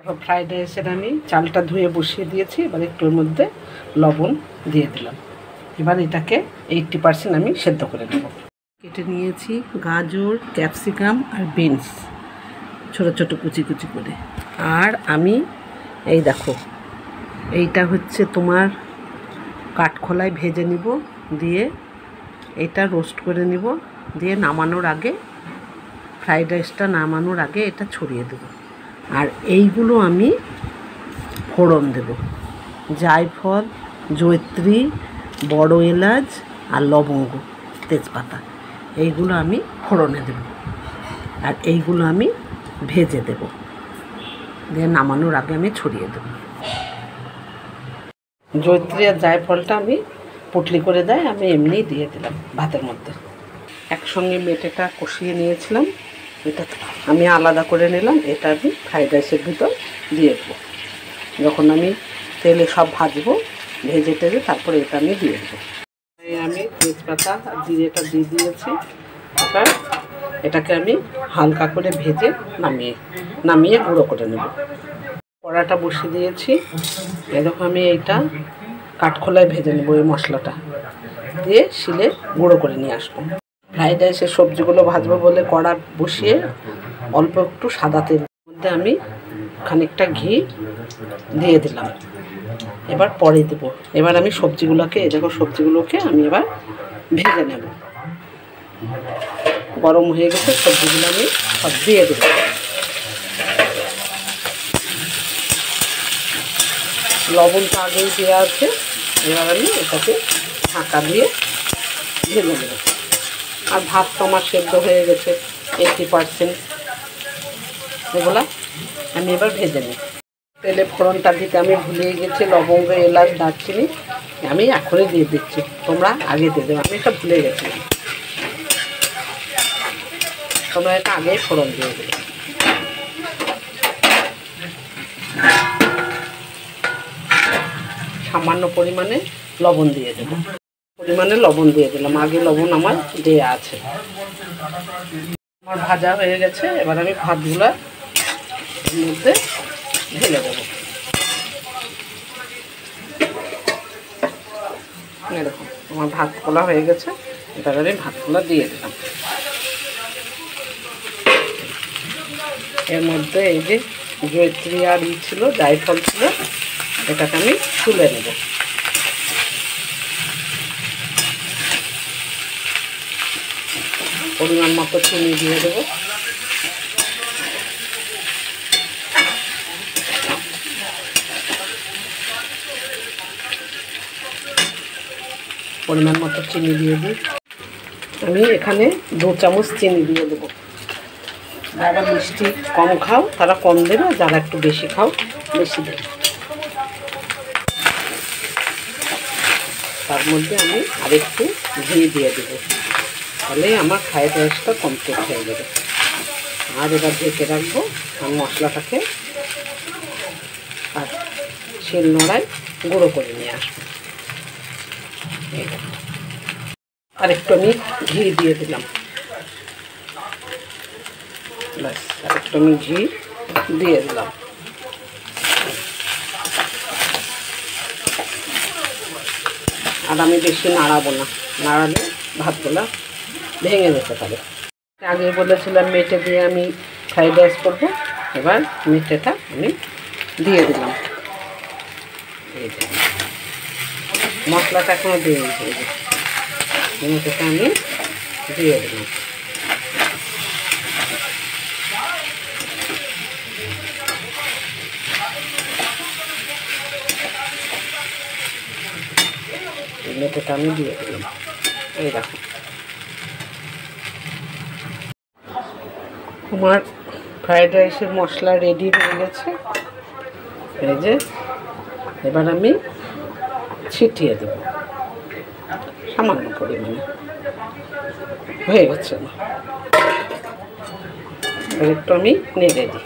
Fried রাইসের আমি চালটা ধুয়ে বসিয়ে দিয়েছি। এবার একটুর মধ্যে লবণ দিয়ে দিলাম। এবার এটাকে 80% আমি সেদ্ধ করে নেব। কেটে নিয়েছি গাজর, ক্যাপসিকাম আর বিনস ছোটো ছোটো কুচি কুচি করে। আর আমি এই দেখো, এইটা হচ্ছে তোমার কাঠখোলায় ভেজে নিব, দিয়ে এটা রোস্ট করে নিব, দিয়ে নামানোর আগে ফ্রাইড রাইসটা নামানোর আগে এটা ছড়িয়ে দেব। আর এইগুলো আমি ফোড়ন দেব, জায়ফল, জয়িত্রী, বড় এলাচ আর লবঙ্গ, তেজপাতা, এইগুলো আমি ফোড়নে দেব। আর এইগুলো আমি ভেজে দেব, দিয়ে নামানোর আগে আমি ছড়িয়ে দেব। জয়িত্রী আর জায়ফলটা আমি পুটলি করে দেয়, আমি এমনি দিয়ে দিলাম ভাতের মধ্যে। একসঙ্গে মেটেটা কষিয়ে নিয়েছিলাম, এটা আমি আলাদা করে নিলাম। এটা আমি ফ্রাইড রাইসের ভিতর দিয়ে দেবো। যখন আমি তেলে সব ভাজবো, ভেজে টেজে তারপরে এটা আমি দিয়ে দেবো। আমি তেজপাতা আর জিরেটা দিয়ে দিয়েছি। এবার এটাকে আমি হালকা করে ভেজে নামিয়ে গুঁড়ো করে নেব। কড়াটা বসিয়ে দিয়েছি। এরকম আমি এইটা কাঠখোলায় ভেজে নেব। এই মশলাটা দিয়ে শিলে গুঁড়ো করে নিয়ে আসবো। ফ্রাইড রাইসের সবজিগুলো ভাজবো বলে কড়া বসিয়ে অল্প একটু সাদা তেলের মধ্যে আমি খানিকটা ঘি দিয়ে দিলাম। এবার পরে দেবো। এবার আমি সবজিগুলোকে, এই দেখো সবজিগুলোকে আমি এবার ভেজে নেব। গরম হয়ে গেছে, সবজিগুলো আমি সব দিয়ে দেবো। লবণটা আগেই দেওয়া আছে। এবার আমি এটাকে ঢাকা দিয়ে ভেজে নেব। আর ভাত তো আমার সেদ্ধ হয়ে গেছে 80%। এগুলো আমি এবার ভেজে নিই। তেলে ফোড়নটা দিতে আমি ভুলে গেছি, লবঙ্গ, এলাচ, দারচিনি আমি এখনই দিয়ে দিচ্ছি, তোমরা আগে দিয়ে দেবে। আমি এটা ভুলে গেছিলাম, তোমরা এটা আগেই ফোড়ন দিয়ে দেবে। সামান্য পরিমাণে লবণ দিয়ে দেবো। পরিমাণে লবণ দিয়ে দিলাম, আগে লবণ আমার দেওয়া আছে। আমার ভাজা হয়ে গেছে। এবার আমি ভাতগুলো এর মধ্যে ঢেলে দেবো। এরকম আমার ভাতগুলো হয়ে গেছে। এবার আমি ভাতগুলো দিয়ে দিলাম। এর মধ্যে এই যে জয়িত্রী আর ছিল, জায়ফল ছিল, এটাকে আমি তুলে নেব। পরিমাণ মতো চিনি দিয়ে দেবো। পরিমাণ মতো চিনি দিয়ে দিই। আমি এখানে 2 চামচ চিনি দিয়ে দেবো। যারা মিষ্টি কম খাও তারা কম দেবে, যারা একটু বেশি খাও বেশি দেবে। তার মধ্যে আমি আরেকটু ঘি দিয়ে দেবো, তাহলে আমার ফ্রাইড রাইসটা কমপ্লিট হয়ে যাবে। আর এবার ঢেকে রাখবো আর মশলাটাকে আর শিল নোড়ায় গুঁড়ো করে নিয়ে আসবো। আর একটু আমি ঘি দিয়ে দিলাম। ব্যাস, আর একটু আমি ঘি দিয়ে দিলাম। আর আমি বেশি নাড়াবো না, নাড়ালে ভাতগুলা ভেঙে যেতে পারে। আগে বলেছিলাম মেটে দিয়ে আমি ফ্রাইড রাইস করবো। এবার মেটেটা আমি দিয়ে দিলাম। এই যে মশলাটা এখনও দিয়ে দিতে, মেটেটা আমি দিয়ে দিলাম। মেটেটা আমি দিয়ে দিলাম। এই দেখো আমার ফ্রাইড রাইসের মশলা রেডি হয়ে গেছে। এই যে এবার আমি ছিটিয়ে দেব সামান্য পরিমাণে। হয়ে গেছে, একটু আমি নেড়ে দিই।